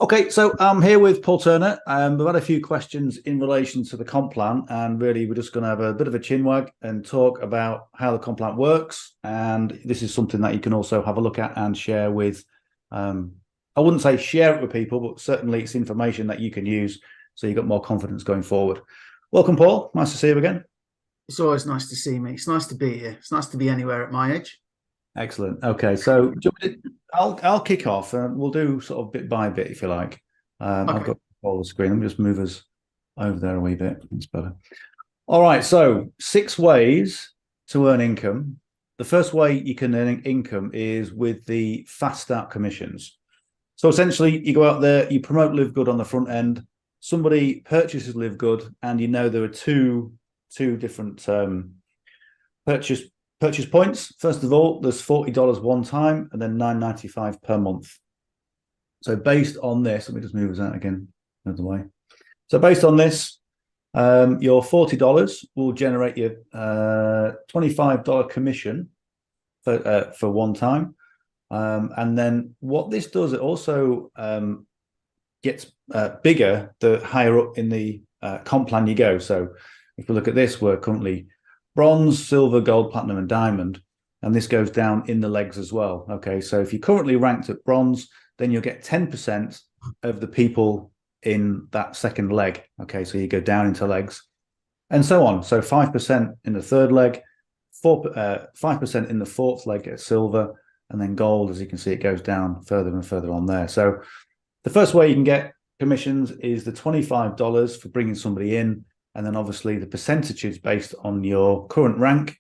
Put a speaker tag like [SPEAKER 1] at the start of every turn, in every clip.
[SPEAKER 1] Okay, so I'm here with Paul Turner. We've had a few questions in relation to the comp plan, and really we're just going to have a bit of a chinwag and talk about how the comp plan works. And this is something that you can also have a look at and share with, I wouldn't say share it with people, but certainly it's information that you can use so you've got more confidence going forward. Welcome, Paul. Nice to see you again.
[SPEAKER 2] It's always nice to see me. It's nice to be here. It's nice to be anywhere at my age.
[SPEAKER 1] Excellent. Okay, so I'll kick off and we'll do sort of bit by bit if you like. I've
[SPEAKER 2] Okay.
[SPEAKER 1] got all the screen. Let me just move us over there a wee bit. It's better. All right, so 6 ways to earn income. The first way you can earn income is with the fast start commissions. So essentially, you go out there, you promote LiveGood on the front end. Somebody purchases LiveGood, and you know there are two different purchase points. First of all, there's $40 one time, and then $9.95 per month. So based on this, let me just move us out again another way. So based on this, your $40 will generate you $25 commission for one time. And then what this does, it also gets bigger the higher up in the comp plan you go. So if we look at this, we're currently bronze, silver, gold, platinum, and diamond. And this goes down in the legs as well. Okay, so if you're currently ranked at bronze, then you'll get 10% of the people in that second leg. Okay, so you go down into legs and so on. So 5% in the third leg, 5% in the fourth leg at silver, and then gold, as you can see, it goes down further and further on there. So the first way you can get commissions is the $25 for bringing somebody in, and then obviously the percentages based on your current rank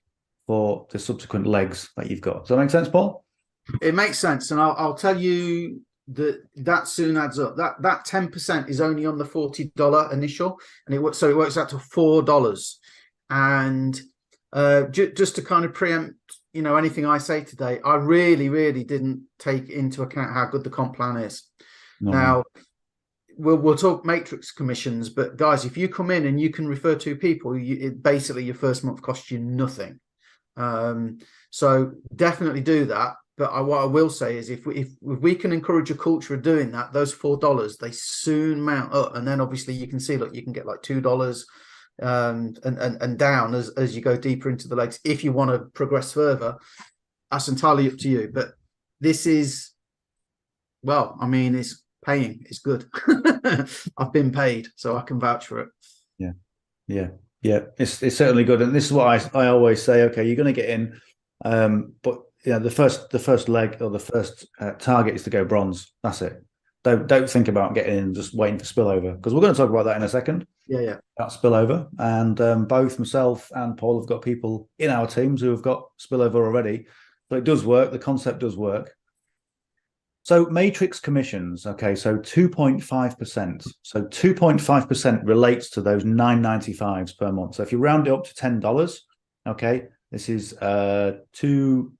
[SPEAKER 1] for the subsequent legs that you've got. Does that make sense, Paul?
[SPEAKER 2] It makes sense, and I'll tell you that soon adds up. That 10% is only on the $40 initial, and it works out to $4. And just to kind of preempt, anything I say today, I really didn't take into account how good the comp plan is.
[SPEAKER 1] No.
[SPEAKER 2] Now, we'll talk matrix commissions, but guys, if you come in and you can refer two people, basically your first month costs you nothing. So definitely do that. But what I will say is, if we can encourage a culture of doing that, those $4 they soon mount up, and then obviously you can see, look, you can get like $2 and down as you go deeper into the legs. If you want to progress further, that's entirely up to you. But this is, well, I mean, it's paying. It's good. I've been paid, so I can vouch for it.
[SPEAKER 1] Yeah. It's certainly good, and this is what I always say. Okay, you're going to get in, but the first leg or the first target is to go bronze. That's it. Don't think about getting in and just waiting for spillover, because we're going to talk about that in a second.
[SPEAKER 2] Yeah.
[SPEAKER 1] About spillover, and both myself and Paul have got people in our teams who have got spillover already. So it does work. The concept does work. So matrix commissions, okay, so 2.5%. So 2.5% relates to those $9.95s per month. So if you round it up to $10, okay, this is $25,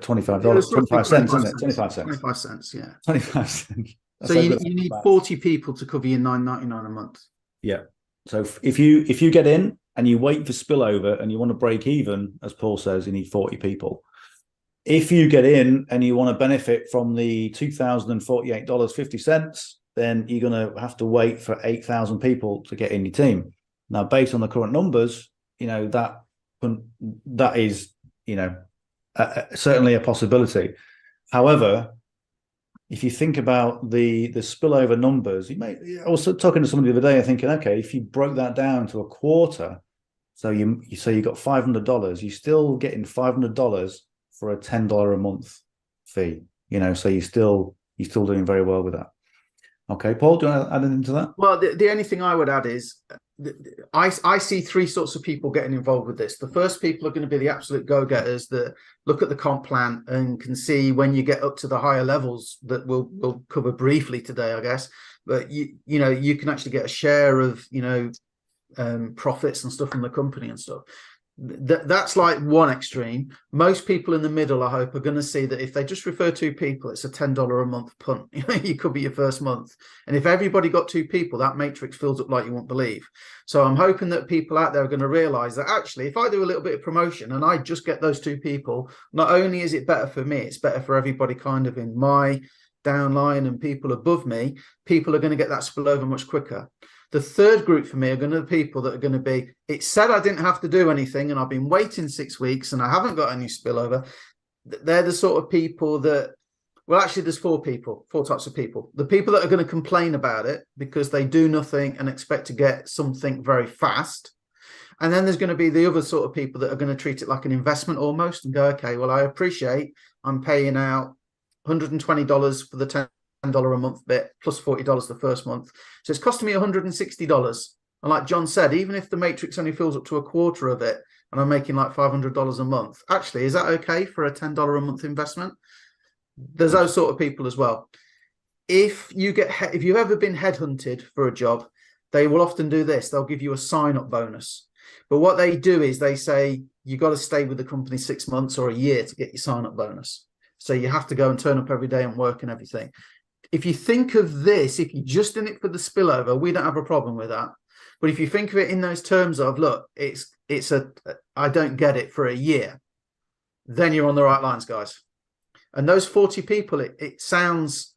[SPEAKER 1] 25 cents, isn't it? 25 cents.
[SPEAKER 2] 25 cents, yeah.
[SPEAKER 1] 25 cents.
[SPEAKER 2] So you need 40 people to cover your $9.99 a month.
[SPEAKER 1] Yeah. So if you get in and you wait for spillover and you want to break even, as Paul says, you need 40 people. If you get in and you want to benefit from the $2,048.50, then you're going to have to wait for 8,000 people to get in your team. Now, based on the current numbers, that is, certainly a possibility. However, if you think about the spillover numbers, I was talking to somebody the other day, thinking, okay, if you broke that down to a quarter, so you got $500, you're still getting $500 for a $10 a month fee, so you're still doing very well with that. Okay, Paul, do you want to add anything to that?
[SPEAKER 2] Well, the only thing I would add is I see three sorts of people getting involved with this. The first people are going to be the absolute go-getters that look at the comp plan and can see when you get up to the higher levels that we'll cover briefly today, I guess. But you can actually get a share of profits and stuff from the company and stuff. That's like one extreme. Most people in the middle, I hope, are going to see that if they just refer two people, it's a $10 a month punt. You could be your first month. And if everybody got two people, that matrix fills up like you won't believe. So I'm hoping that people out there are going to realize that actually, if I do a little bit of promotion and I just get those two people, not only is it better for me, it's better for everybody kind of in my downline and people above me, people are going to get that spillover much quicker. The third group for me are going to be people that are going to be, it said I didn't have to do anything and I've been waiting 6 weeks and I haven't got any spillover. They're the sort of people that, well, actually there's four types of people. The people that are going to complain about it because they do nothing and expect to get something very fast. And then there's going to be the other sort of people that are going to treat it like an investment almost and go, okay, well, I appreciate I'm paying out $120 for the $10 a month bit plus $40 the first month. So it's costing me $160. And like John said, even if the matrix only fills up to a quarter of it and I'm making like $500 a month, actually, is that okay for a $10 a month investment? There's those sort of people as well. If you've ever been headhunted for a job, they will often do this. They'll give you a sign-up bonus. But what they do is they say, you got to stay with the company 6 months or a year to get your sign-up bonus. So you have to go and turn up every day and work and everything. If you think of this, if you're just in it for the spillover, we don't have a problem with that. But if you think of it in those terms of, look, I don't get it for a year, then you're on the right lines, guys. And those 40 people, it sounds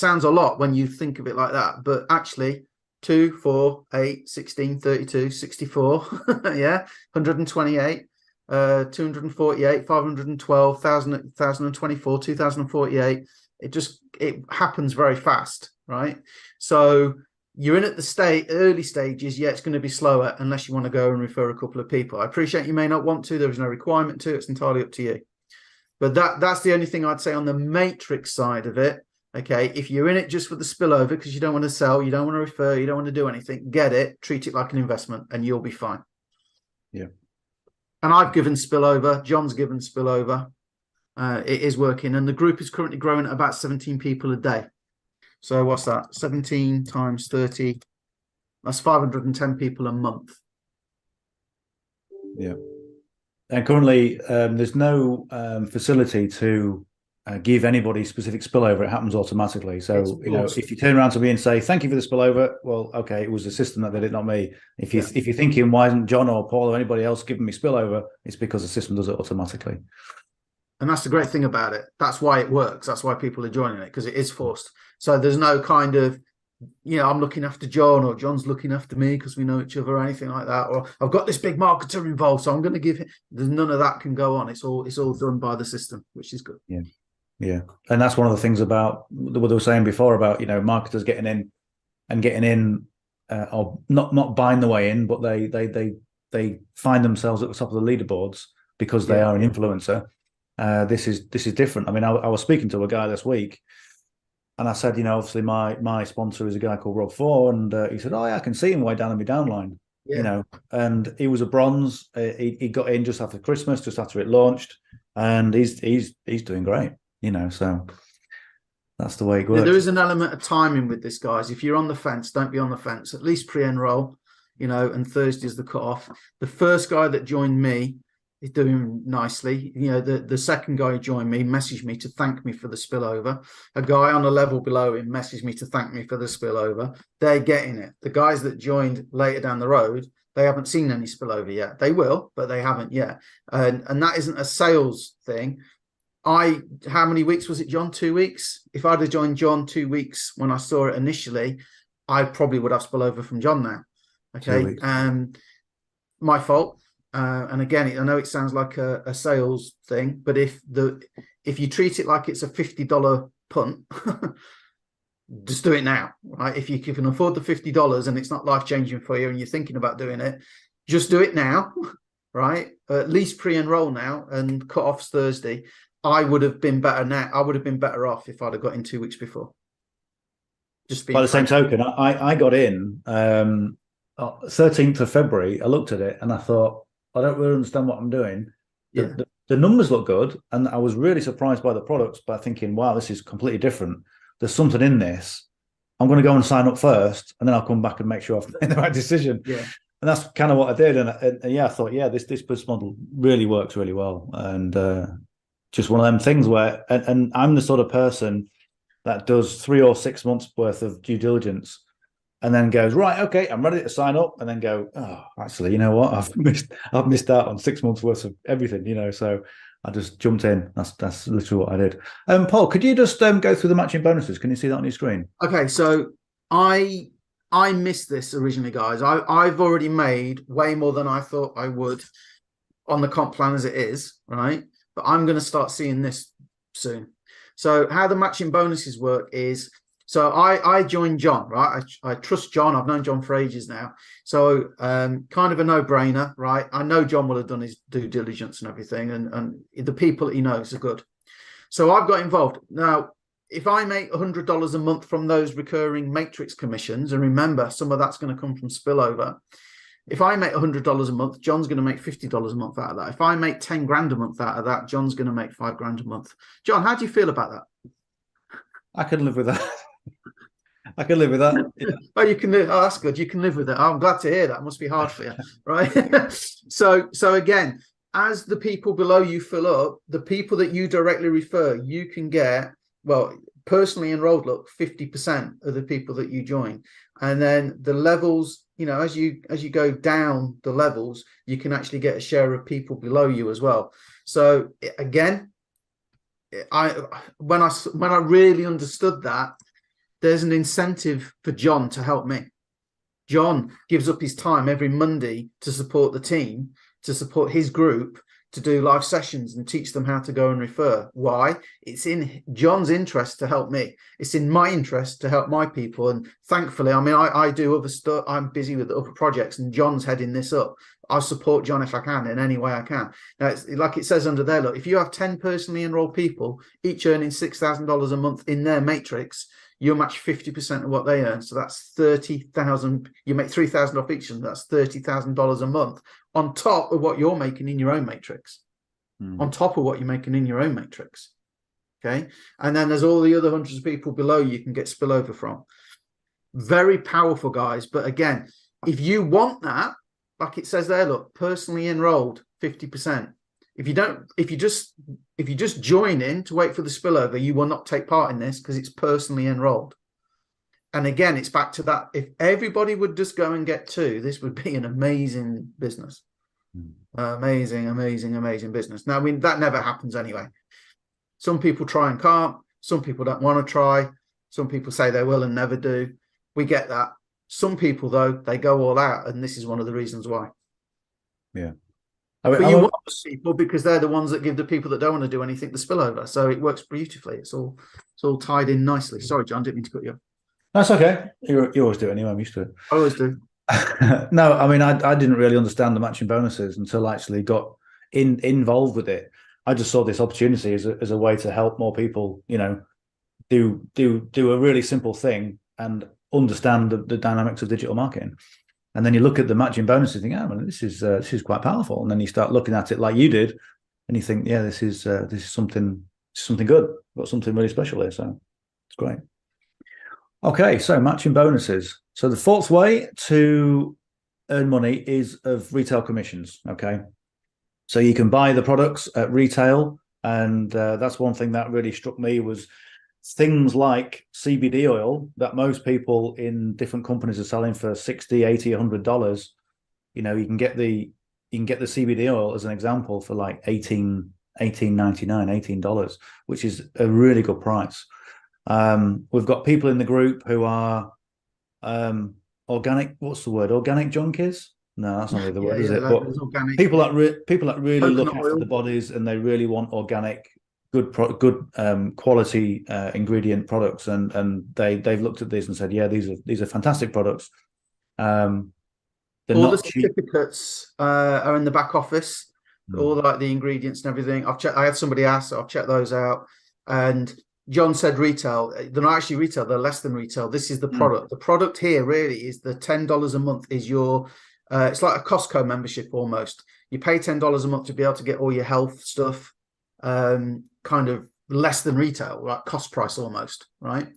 [SPEAKER 2] a lot when you think of it like that. But actually, 2, 4, 8, 16, 32, 64, yeah, 128, 248, 512, 1,024, 2,048. It happens very fast, right? So you're in at the early stages. Yeah, it's going to be slower unless you want to go and refer a couple of people. I appreciate you may not want to. There is no requirement to. It's entirely up to you. But that's the only thing I'd say on the matrix side of it. Okay, if you're in it just for the spillover because you don't want to sell, you don't want to refer, you don't want to do anything, get it, treat it like an investment, and you'll be fine.
[SPEAKER 1] Yeah.
[SPEAKER 2] And I've given spillover. John's given spillover. It is working, and the group is currently growing at about 17 people a day. So what's that? 17 times 30. That's 510 people a month.
[SPEAKER 1] Yeah. And currently, there's no facility to give anybody specific spillover. It happens automatically. So, if you turn around to me and say, thank you for the spillover, well, okay, it was the system that did it, not me. If you're thinking, why isn't John or Paul or anybody else giving me spillover? It's because the system does it automatically.
[SPEAKER 2] And that's the great thing about it. That's why it works. That's why people are joining it, because it is forced. So there's no kind of, I'm looking after John or John's looking after me because we know each other or anything like that. Or I've got this big marketer involved, so I'm going to give him. There's none of that can go on. It's all done by the system, which is good.
[SPEAKER 1] Yeah. Yeah. And that's one of the things about what they were saying before about, marketers getting in or not buying the way in, but they find themselves at the top of the leaderboards because they are an influencer. This is different. I mean, I was speaking to a guy this week, and I said, obviously my sponsor is a guy called Rob Four, and he said, oh yeah, I can see him way down in my downline, and he was a bronze. He got in just after Christmas, just after it launched, and he's doing great, so that's the way it works.
[SPEAKER 2] There is an element of timing with this, guys. If you're on the fence, don't be on the fence. At least pre-enroll, and Thursday is the cutoff. The first guy that joined me is doing nicely. The second guy who joined me messaged me to thank me for the spillover. A guy on a level below him messaged me to thank me for the spillover. They're getting it. The guys that joined later down the road, they haven't seen any spillover yet. They will, but they haven't yet. And that isn't a sales thing. How many weeks was it, John? 2 weeks? If I'd have joined John 2 weeks when I saw it initially, I probably would have spillover from John now. Okay. My fault. And again, I know it sounds like a sales thing, but if you treat it like it's a $50 punt, just do it now, right? If you can afford the $50 and it's not life-changing for you and you're thinking about doing it, just do it now, right? At least pre-enroll now, and cut-off's Thursday. I would have been better now. I would have been better off if I'd have got in 2 weeks before. Just by
[SPEAKER 1] the same token, I got in 13th of February. I looked at it and I thought, I don't really understand what I'm doing. The numbers look good, and I was really surprised by the products by thinking, wow, this is completely different. There's something in this. I'm going to go and sign up first, and then I'll come back and make sure I've made the right decision. Yeah. And that's kind of what I did. And I thought, this business model really works really well. And just one of them things where, and I'm the sort of person that does 3 or 6 months worth of due diligence and then goes, right, okay, I'm ready to sign up, and then go, oh, actually, you know what? I've missed out on 6 months worth of everything, So I just jumped in. That's literally what I did. Paul, could you just go through the matching bonuses? Can you see that on your screen?
[SPEAKER 2] Okay, so I missed this originally, guys. I've already made way more than I thought I would on the comp plan as it is, right? But I'm going to start seeing this soon. So how the matching bonuses work is, so I joined John, right? I trust John. I've known John for ages now. So kind of a no-brainer, right? I know John will have done his due diligence and everything, and the people that he knows are good. So I've got involved. Now, if I make $100 a month from those recurring matrix commissions, and remember, some of that's going to come from spillover. If I make $100 a month, John's going to make $50 a month out of that. If I make 10 grand a month out of that, John's going to make 5 grand a month. John, how do you feel about that?
[SPEAKER 1] I can live with that. I can live with that. Yeah.
[SPEAKER 2] Oh, you can live. Oh, that's good. You can live with it. Oh, I'm glad to hear that. It must be hard for you, right? So again, as the people below you fill up, the people that you directly refer, you can get, well, personally enrolled, look, 50% of the people that you join. And then the levels, you know, as you go down the levels, you can actually get a share of people below you as well. So again, when I really understood that, there's an incentive for John to help me. John gives up his time every Monday to support the team, to support his group, to do live sessions and teach them how to go and refer. Why? It's in John's interest to help me. It's in my interest to help my people. And thankfully, I mean, I do other stuff. I'm busy with other projects, and John's heading this up. I'll support John if I can in any way I can. Now, it's like it says under there, look, if you have 10 personally enrolled people, each earning $6,000 a month in their matrix, you'll match 50% of what they earn. So that's 30,000. You make 3,000 off each of them. That's $30,000 a month on top of what you're making in your own matrix. On top of what you're making in your own matrix. Okay. And then there's all the other hundreds of people below you can get spillover from. Very powerful, guys. But again, if you want that, like it says there, look, personally enrolled, 50%. If you just join in to wait for the spillover, you will not take part in this because it's personally enrolled. And again, it's back to that. If everybody would just go and get 2, this would be an amazing business. Amazing, amazing, amazing business. Now, I mean, that never happens anyway. Some people try and can't. Some people don't want to try. Some people say they will and never do. We get that. Some people, though, they go all out, and this is one of the reasons why.
[SPEAKER 1] Yeah.
[SPEAKER 2] But you want those people because they're the ones that give the people that don't want to do anything the spillover. So it works beautifully. It's all tied in nicely. Sorry, John, didn't mean to cut you off.
[SPEAKER 1] That's okay. You always do it anyway. I'm used to it.
[SPEAKER 2] I always do.
[SPEAKER 1] No, I mean, I didn't really understand the matching bonuses until I actually got involved with it. I just saw this opportunity as a way to help more people, you know, do a really simple thing and understand the dynamics of digital marketing. And then you look at the matching bonuses and think, oh, well, this is quite powerful. And then you start looking at it like you did, and you think, yeah, this is something good. We've got something really special here. So it's great. Okay, so matching bonuses. So the fourth way to earn money is of retail commissions. Okay, so you can buy the products at retail, and that's one thing that really struck me was things like CBD oil that most people in different companies are selling for $60, $80, $100. You know, you can get the CBD oil as an example for like $18.99, $18, which is a really good price. We've got people in the group who are organic. What's the word? Organic junkies? No, that's not really the word, is it? But people that really look after the bodies, and they really want organic, good quality ingredient products, and they've looked at this and said, yeah, these are fantastic products. All
[SPEAKER 2] the certificates are in the back office, all like the ingredients and everything. I had somebody ask, so I've checked those out. And John said retail. They're not actually retail, they're less than retail. This is the product. The product here really is the $10 a month is your it's like a Costco membership almost. You pay $10 a month to be able to get all your health stuff, kind of less than retail, like cost price almost, right?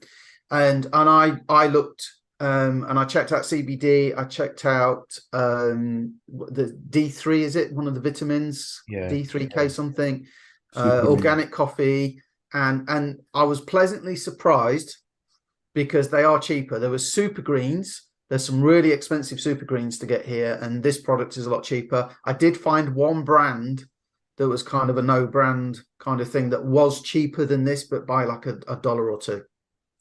[SPEAKER 2] And I looked and I checked out CBD. I checked out the D3, is it one of the vitamins? Yeah, D3K something. Organic coffee, and I was pleasantly surprised because they are cheaper. There was super greens. There's some really expensive super greens to get here, and this product is a lot cheaper. I did find one brand that was kind of a no brand kind of thing that was cheaper than this, but by like a dollar or two.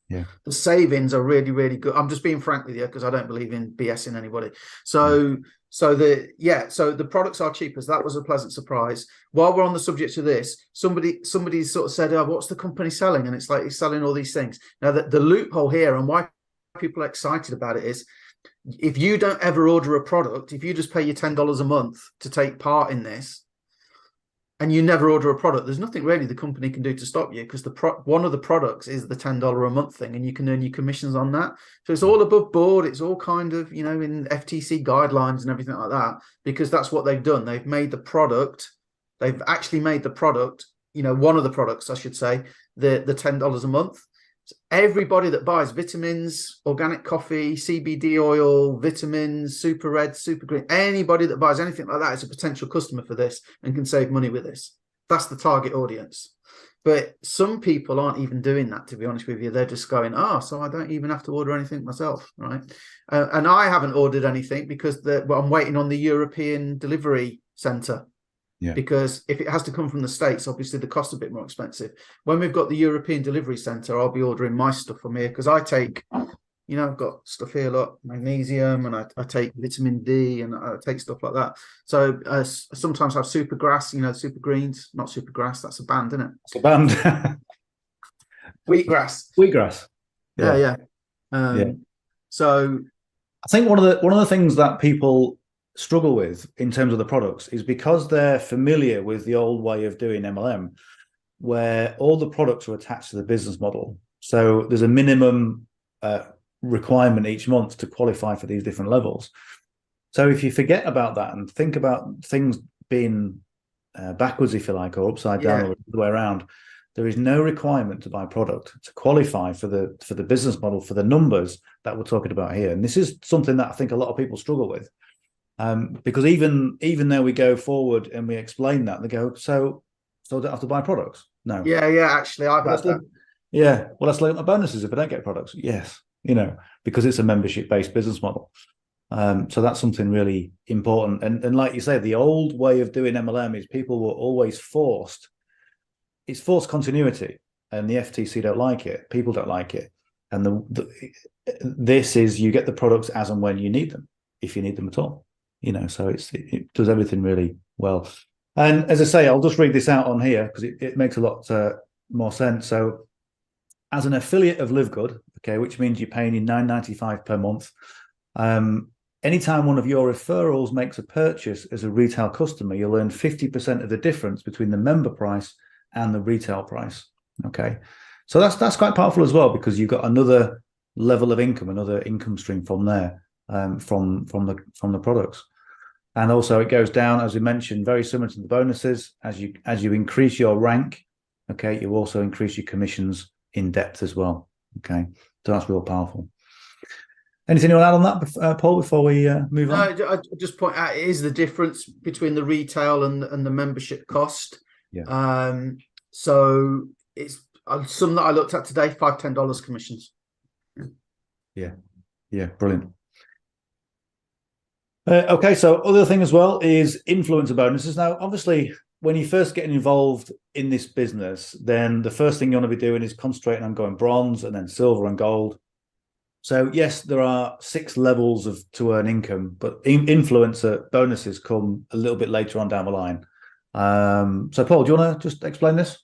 [SPEAKER 1] Yeah.
[SPEAKER 2] The savings are really, really good. I'm just being frank with you because I don't believe in BSing anybody. So the products are cheaper. So that was a pleasant surprise. While we're on the subject of this, somebody sort of said, "Oh, what's the company selling?" And it's like, he's selling all these things. Now the loophole here and why people are excited about it is, if you don't ever order a product, if you just pay your $10 a month to take part in this, and you never order a product, there's nothing really the company can do to stop you, because one of the products is the $10 a month thing, and you can earn your commissions on that. So it's all above board. It's all kind of, you know, in FTC guidelines and everything like that, because that's what they've done. They've made the product. They've actually made the product, you know, one of the products, I should say, the $10 a month. So everybody that buys vitamins, organic coffee, CBD oil, vitamins, super red, super green, anybody that buys anything like that is a potential customer for this and can save money with this. That's the target audience. But some people aren't even doing that, to be honest with you. They're just going, so I don't even have to order anything myself, right? And I haven't ordered anything because I'm waiting on the European delivery center. Yeah. Because if it has to come from the States, obviously the cost is a bit more expensive. When we've got the European delivery center, I'll be ordering my stuff from here, because I take, you know, I've got stuff here, look, magnesium, and I take vitamin D, and I take stuff like that. So sometimes I have super grass, you know, super greens, not super grass. That's a band, isn't it?
[SPEAKER 1] It's a band.
[SPEAKER 2] Wheatgrass.
[SPEAKER 1] Wheatgrass.
[SPEAKER 2] Yeah. So
[SPEAKER 1] I think one of the things that people struggle with in terms of the products is because they're familiar with the old way of doing MLM, where all the products are attached to the business model. So there's a minimum requirement each month to qualify for these different levels. So if you forget about that and think about things being backwards, if you like, or upside down, or the way around, there is no requirement to buy product to qualify for the business model, for the numbers that we're talking about here. And this is something that I think a lot of people struggle with. Because even though we go forward and we explain that, they go, so I don't have to buy products? No.
[SPEAKER 2] Yeah. Actually, I've had that.
[SPEAKER 1] Yeah. Well, that's like my bonuses if I don't get products. Yes. You know, because it's a membership-based business model. So that's something really important. And like you say, the old way of doing MLM is people were always forced. It's forced continuity, and the FTC don't like it. People don't like it. And this is, you get the products as and when you need them, if you need them at all. You know, so it does everything really well. And as I say, I'll just read this out on here because it makes a lot more sense. So as an affiliate of LiveGood, okay, which means you're paying $9.95 per month, anytime one of your referrals makes a purchase as a retail customer, you'll earn 50% of the difference between the member price and the retail price. Okay, so that's quite powerful as well, because you've got another level of income, another income stream from there, from the products. And also it goes down, as we mentioned, very similar to the bonuses. As you increase your rank, okay, you also increase your commissions in depth as well. Okay, so that's real powerful. Anything you want to add on that, Paul, before we move on?
[SPEAKER 2] No, I just point out, it is the difference between the retail and the membership cost.
[SPEAKER 1] Yeah.
[SPEAKER 2] So it's some that I looked at today, $5-10 commissions.
[SPEAKER 1] Yeah, brilliant. Okay, so other thing as well is influencer bonuses. Now, obviously, when you're first getting involved in this business, then the first thing you want to be doing is concentrating on going bronze and then silver and gold. So yes, there are 6 levels to earn income, but influencer bonuses come a little bit later on down the line. So Paul, do you want to just explain this?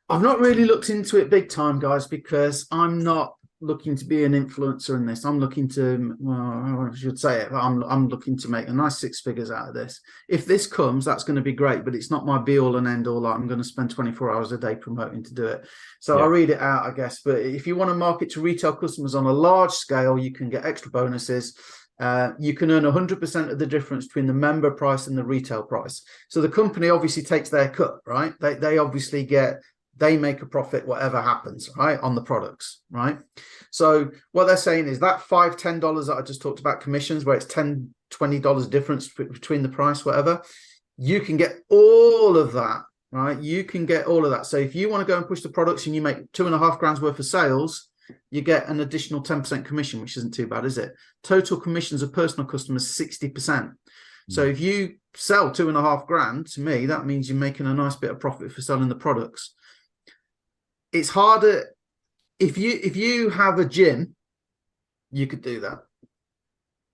[SPEAKER 2] I've not really looked into it big time, guys, because I'm not looking to be an influencer in this. I'm looking to, well, I should say it, but I'm looking to make a nice 6 figures out of this. If this comes, that's going to be great, but it's not my be all and end all. Like, I'm going to spend 24 hours a day promoting to do it. So I'll read it out, I guess. But if you want to market to retail customers on a large scale, you can get extra bonuses. You can earn 100% of the difference between the member price and the retail price. So the company obviously takes their cut, right? They obviously they make a profit, whatever happens, right, on the products, right? So what they're saying is that $5-10 that I just talked about, commissions, where it's $10-20 difference between the price, whatever, you can get all of that, right? You can get all of that. So if you want to go and push the products and you make $2.5 worth of sales, you get an additional 10% commission, which isn't too bad, is it? Total commissions of personal customers, 60%. So if you sell 2.5 grand, to me, that means you're making a nice bit of profit for selling the products. It's harder if you have a gym, you could do that.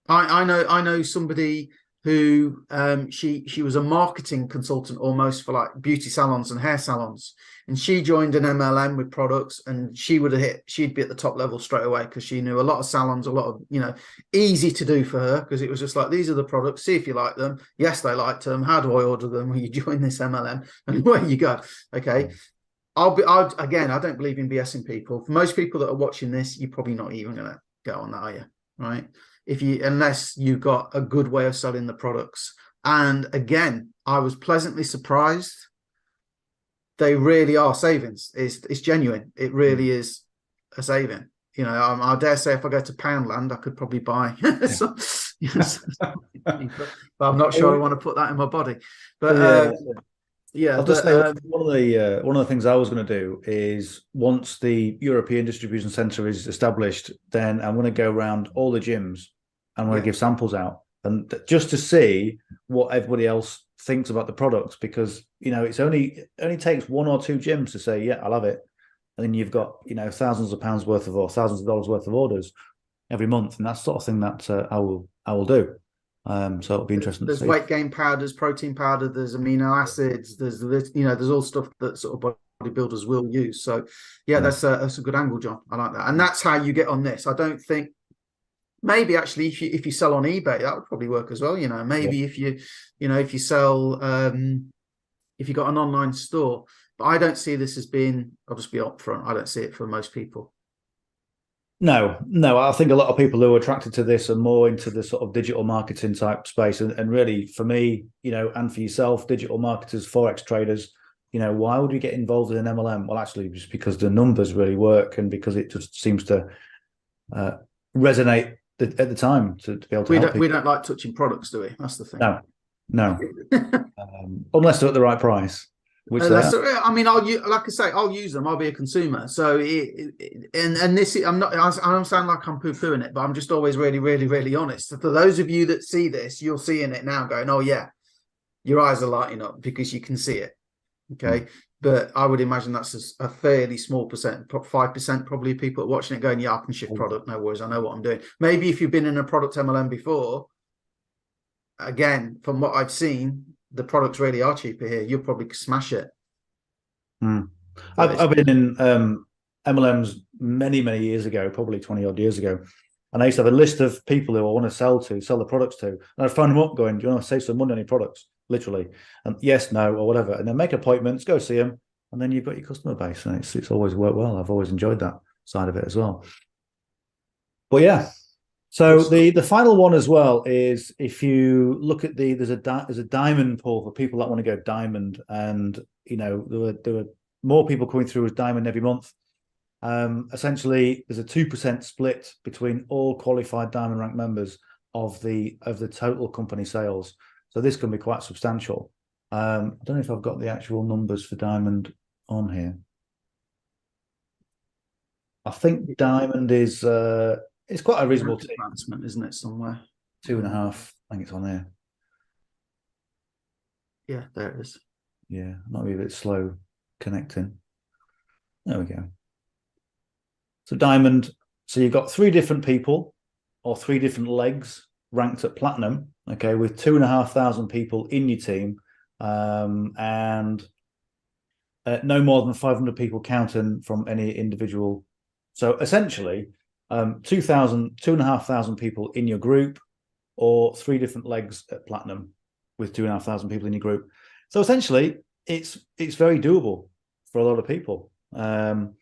[SPEAKER 2] I know somebody who she was a marketing consultant almost for like beauty salons and hair salons, and she joined an MLM with products, and she'd be at the top level straight away because she knew a lot of salons, a lot of, easy to do for her, because it was just like, these are the products, see if you like them. Yes, they liked them. How do I order them? Well, you join this MLM and away you go. Okay. Again, I don't believe in BSing people. For most people that are watching this, you're probably not even going to go on that, are you? Right? Unless you've got a good way of selling the products. And again, I was pleasantly surprised. They really are savings. It's genuine. It really is a saving. I dare say if I go to Poundland, I could probably buy some, but I'm not sure I want to put that in my body. But
[SPEAKER 1] I'll just say one of the things I was going to do is, once the European distribution center is established, then I'm going to go around all the gyms. I'm going to give samples out, and just to see what everybody else thinks about the products, because it only takes one or two gyms to say, yeah, I love it, and then you've got thousands of pounds worth of, or thousands of dollars worth of orders every month, and that's the sort of thing that I will do. So it'll be interesting.
[SPEAKER 2] There's weight gain powders, protein powder, there's amino acids, there's all stuff that sort of bodybuilders will use. So yeah, that's a good angle, John. I like that, and that's how you get on this. I don't think, maybe actually if you sell on eBay, that would probably work as well. Maybe if you sell if you got an online store, but I don't see this as being. I'll just be upfront. I don't see it for most people.
[SPEAKER 1] No, I think a lot of people who are attracted to this are more into the sort of digital marketing type space. And really, for me, and for yourself, digital marketers, Forex traders, why would we get involved in an MLM? Well, actually, just because the numbers really work, and because it just seems to resonate at the time to be able to help people.
[SPEAKER 2] We don't like touching products, do we? That's the thing.
[SPEAKER 1] No. Unless they're at the right price.
[SPEAKER 2] I'll use them. I'll be a consumer. So, I don't sound like I'm poo-pooing it, but I'm just always really, really, really honest. For those of you that see this, you're seeing it now, going, "Oh yeah," your eyes are lighting up because you can see it. Okay, but I would imagine that's a fairly small percent, 5% probably, people watching it going, "Yeah, I can shift product. No worries. I know what I'm doing." Maybe if you've been in a product MLM before, again, from what I've seen, the products really are cheaper here. You'll probably smash it.
[SPEAKER 1] I've been in MLMs many years ago, probably 20 odd years ago, and I used to have a list of people who I want to sell the products to, and I'd phone them up going, "Do you want to save some money on your products?" Literally, and yes, no, or whatever, and then make appointments, go see them, and then you've got your customer base, and it's always worked well. I've always enjoyed that side of it as well. But yeah. So the final one as well is, if you look at there's a diamond pool for people that want to go diamond, and there were more people coming through as diamond every month. Essentially, there's a 2% split between all qualified diamond rank members of the total company sales. So this can be quite substantial. I don't know if I've got the actual numbers for diamond on here. I think diamond is it's quite a reasonable
[SPEAKER 2] advancement, isn't it? Somewhere
[SPEAKER 1] 2.5. I think it's on there.
[SPEAKER 2] Yeah, there it is.
[SPEAKER 1] Yeah, might be a bit slow connecting. There we go. So diamond. So you've got 3 different people, or 3 different legs ranked at platinum. Okay, with 2,500 people in your team, and no more than 500 people counting from any individual. So essentially, 2,500 people in your group, or 3 different legs at platinum with 2,500 people in your group. So essentially, it's very doable for a lot of people. And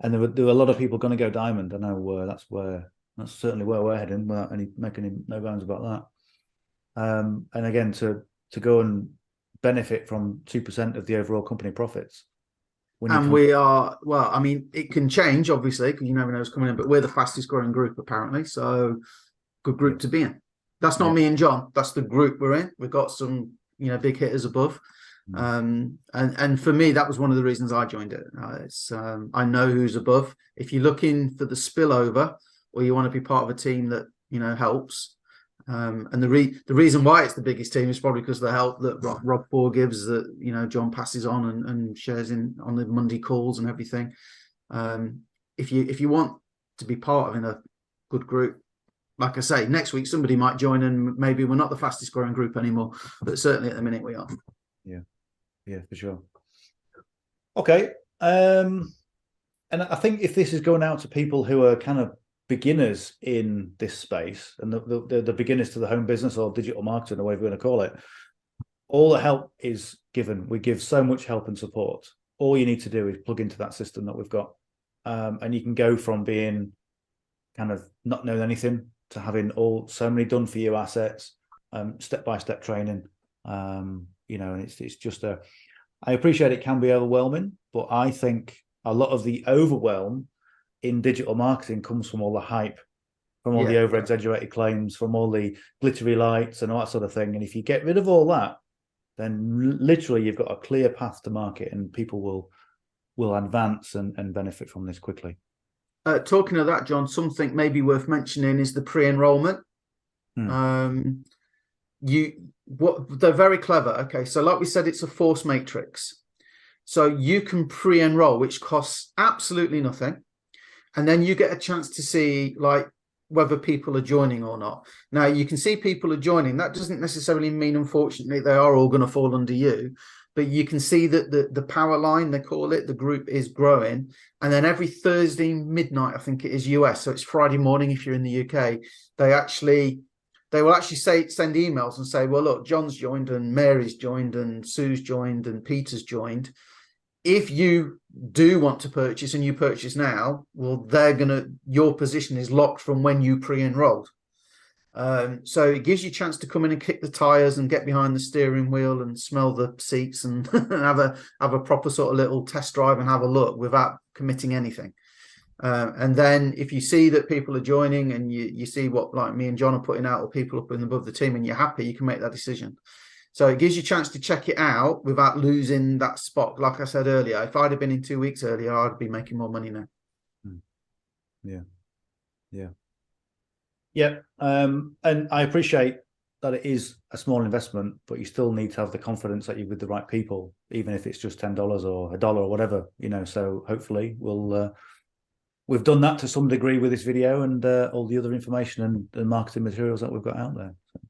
[SPEAKER 1] there were a lot of people going to go diamond. I know that's certainly where we're heading, without making no bounds about that. And again, to go and benefit from 2% of the overall company profits.
[SPEAKER 2] And we are, well, I mean, it can change, obviously, because you never know what's coming in, but we're the fastest growing group, apparently. So good group to be in. That's not me and John. That's the group we're in. We've got some, big hitters above. And for me, that was one of the reasons I joined it. I know who's above. If you're looking for the spillover, or you want to be part of a team that, helps, And the reason why it's the biggest team is probably because of the help that Rob Four gives, that John passes on and shares in on the Monday calls and everything. If you want to be part of in a good group, like I say, next week somebody might join, and maybe we're not the fastest growing group anymore, but certainly at the minute we are.
[SPEAKER 1] Yeah, for sure. Okay. And I think if this is going out to people who are kind of beginners in this space, and the beginners to the home business or digital marketing, or whatever you want to call it, all the help is given. We give so much help and support. All you need to do is plug into that system that we've got. And you can go from being kind of not knowing anything to having so many done for you assets, step-by-step training. And it's just I appreciate it can be overwhelming, but I think a lot of the overwhelm in digital marketing comes from all the hype, from all the over-exaggerated claims, from all the glittery lights and all that sort of thing. And if you get rid of all that, then literally you've got a clear path to market, and people will advance and benefit from this quickly.
[SPEAKER 2] Talking of that, John, something maybe worth mentioning is the pre-enrollment. They're very clever. Okay, so like we said, it's a force matrix. So you can pre-enroll, which costs absolutely nothing. And then you get a chance to see like whether people are joining or not. Now you can see people are joining. That doesn't necessarily mean, unfortunately, they are all going to fall under you. But you can see that the power line, they call it, the group is growing. And then every Thursday midnight, I think it is US, so it's Friday morning if you're in the UK, they will actually send emails and say, well, look, John's joined and Mary's joined and Sue's joined and Peter's joined. If you do want to purchase and you purchase now, well, your position is locked from when you pre-enrolled. So it gives you a chance to come in and kick the tires and get behind the steering wheel and smell the seats and have a proper sort of little test drive and have a look without committing anything. And then if you see that people are joining and you see what like me and John are putting out, or people up and above the team, and you're happy, you can make that decision. So it gives you a chance to check it out without losing that spot. Like I said earlier, if I'd have been in 2 weeks earlier, I'd be making more money now.
[SPEAKER 1] Yeah. And I appreciate that it is a small investment, but you still need to have the confidence that you're with the right people, even if it's just $10 or $1 or whatever, so hopefully we've done that to some degree with this video and all the other information and marketing materials that we've got out there. So.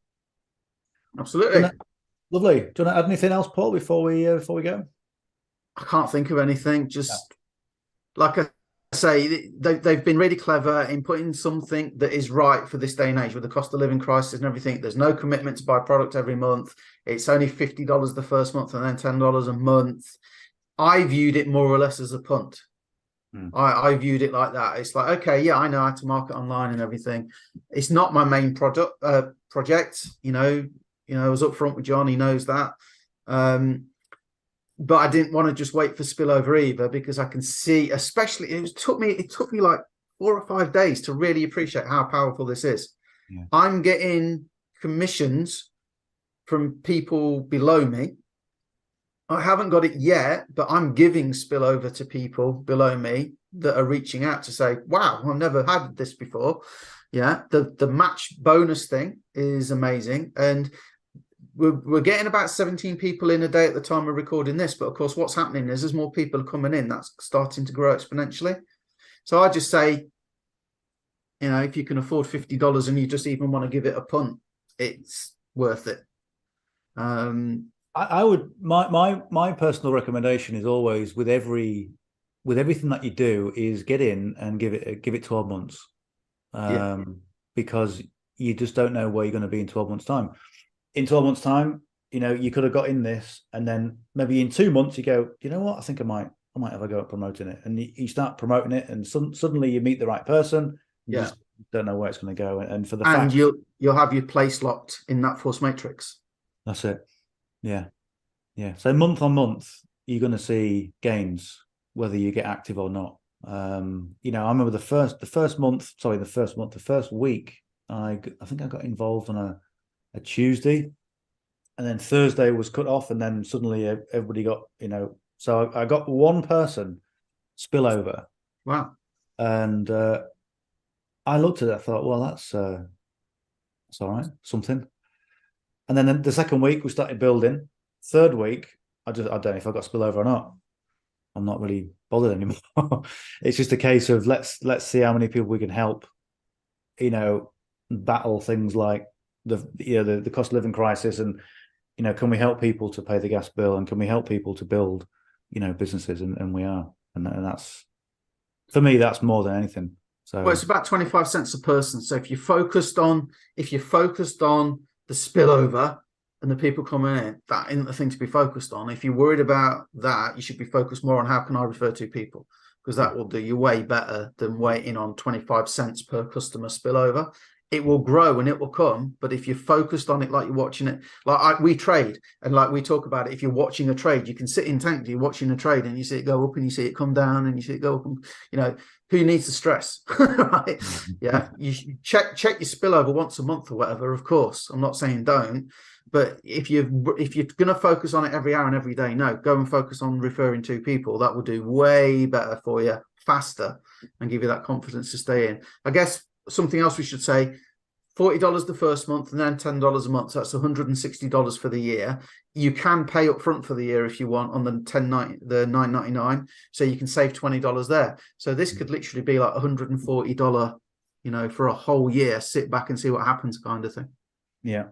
[SPEAKER 2] Absolutely.
[SPEAKER 1] Lovely. Do you want to add anything else, Paul, before we go?
[SPEAKER 2] I can't think of anything. Just like I say, they've been really clever in putting something that is right for this day and age with the cost of living crisis and everything. There's no commitment to buy product every month. It's only $50 the first month and then $10 a month. I viewed it more or less as a punt. I viewed it like that. It's like, okay, yeah, I know how to market online and everything. It's not my main project. I was upfront with John. He knows that. But I didn't want to just wait for spillover either, because I can see, especially, it took me like 4 or 5 days to really appreciate how powerful this is. Yeah. I'm getting commissions from people below me. I haven't got it yet, but I'm giving spillover to people below me that are reaching out to say, wow, I've never had this before. Yeah. The match bonus thing is amazing. And we're getting about 17 people in a day at the time of recording this. But of course, what's happening is as more people are coming in, that's starting to grow exponentially. So I just say, if you can afford $50 and you just even want to give it a punt, it's worth it.
[SPEAKER 1] I would, my personal recommendation is always with everything that you do is get in and give it 12 months. Because you just don't know where you're going to be in 12 months time. In 12 months time, you could have got in this, and then maybe in 2 months you go, you know what, I think I might have a go at promoting it. And you start promoting it, and suddenly you meet the right person. You just don't know where it's going to go. And for the fact,
[SPEAKER 2] you'll have your place locked in that force matrix.
[SPEAKER 1] That's it. Yeah. So month on month, you're going to see gains, whether you get active or not. I remember the first week, I think I got involved on a Tuesday, and then Thursday was cut off, and then suddenly everybody got, so I got one person spillover.
[SPEAKER 2] Wow.
[SPEAKER 1] And I looked at it, I thought, well, that's That's all right, something. And then the second week we started building. Third week, I don't know if I got spillover or not. I'm not really bothered anymore. It's just a case of let's see how many people we can help, you know, battle things like the cost of living crisis, and can we help people to pay the gas bill, and can we help people to build, businesses, and we are, and that's, for me, that's more than anything. So
[SPEAKER 2] well, it's about 25 cents a person. So if you're focused on the spillover and the people coming in, that isn't the thing to be focused on. If you're worried about that, you should be focused more on how can I refer to people, because that will do you way better than waiting on 25 cents per customer spillover. It will grow and it will come, but if you're focused on it, like you're watching it, we trade, and like we talk about it, if you're watching a trade, you can sit in tank, you're watching a trade, and you see it go up and you see it come down and you see it go up, and who needs the stress? Right? Yeah, you check your spillover once a month or whatever. Of course, I'm not saying don't, but if you're going to focus on it every hour and every day, no, go and focus on referring to people. That will do way better for you, faster, and give you that confidence to stay in. I guess something else we should say: $40 the first month, and then $10 a month. So that's $160 for the year. You can pay up front for the year if you want on the $9.99. So you can save $20 there. So this could literally be like $140, for a whole year. Sit back and see what happens, kind of thing.
[SPEAKER 1] Yeah.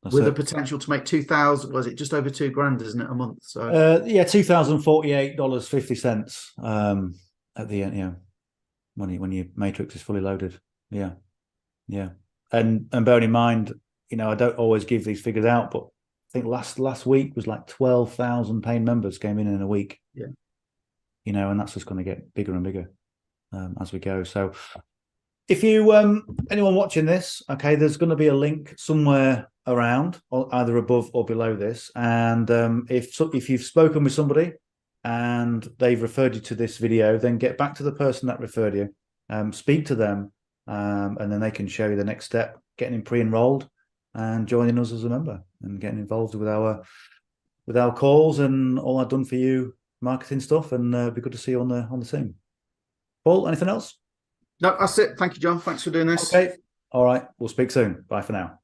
[SPEAKER 2] With the potential to make 2,000, was it just over $2,000, isn't it, a month? So
[SPEAKER 1] $2,048.50 at the end, when your matrix is fully loaded. Yeah. And bearing in mind, I don't always give these figures out, but I think last week was like 12,000 paying members came in a week.
[SPEAKER 2] Yeah.
[SPEAKER 1] And that's just going to get bigger and bigger as we go. So if you anyone watching this, okay, there's going to be a link somewhere around, either above or below this. And if you've spoken with somebody and they've referred you to this video, then get back to the person that referred you, speak to them, and then they can show you the next step, getting pre-enrolled and joining us as a member and getting involved with our calls and all our done for you marketing stuff. And it'd be good to see you on the team. Paul, anything else?
[SPEAKER 2] No, that's it. Thank you, John. Thanks for doing this.
[SPEAKER 1] Okay. All right. We'll speak soon. Bye for now.